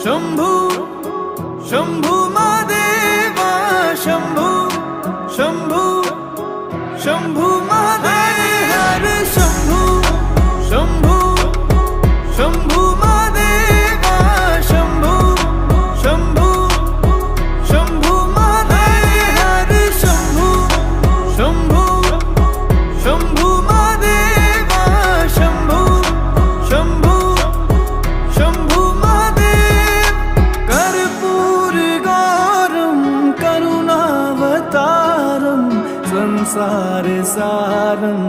शंभू शंभू महादेवा शंभू शंभू शंभू महादेव हर शंभू शंभू शंभू महादेवा शंभू शंभू शंभू महादेव हर शंभू शंभू शंभू महादेवा शंभू शंभू शंभू महादेव कर्पूर गौरम करुणावतारम संसार सारम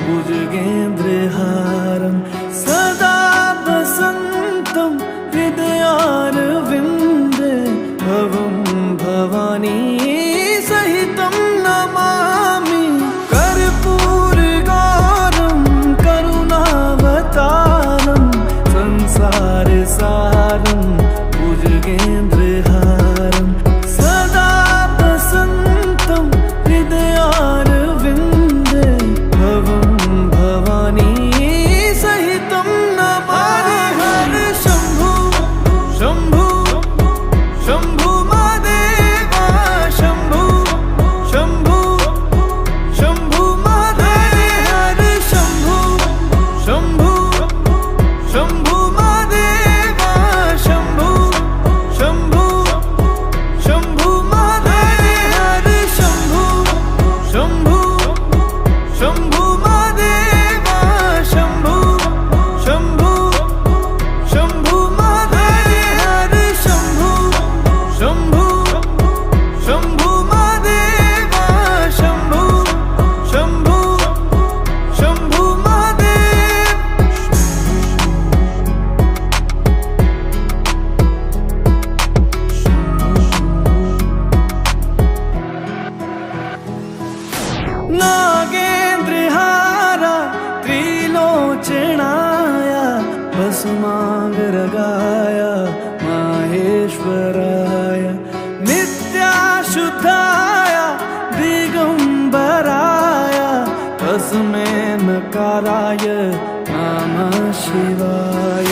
भुजगेन्द्रहारम सदा वसन्तं हृदयारविन्दे भवं भवानी सहितं नमामि कर्पूर गौरम करुणावतारम संसार सारम भुजगेन्द्रहारम सदा वसन्तं हृदयारविन्दे भवं भवानी सहितं नमामि हर शंभू शंभू शंभू महादेवा शंभू शंभू शंभू महादेव हर शंभू शंभू शंभू महादेवा शंभू शंभू शंभू महादेव हर शंभू शंभू शंभू महादेवा शंभू शंभू शंभू महादेव हर शंभू शंभू शंभू महादेवा शंभू शंभू शंभू महादेव नागेन्द्रहारा त्रिलोचनाय भस्मांगरगाय माहेश्वराय नित्याशुद्धाय दिगंबराय तस्मै नकाराय नमः शिवाय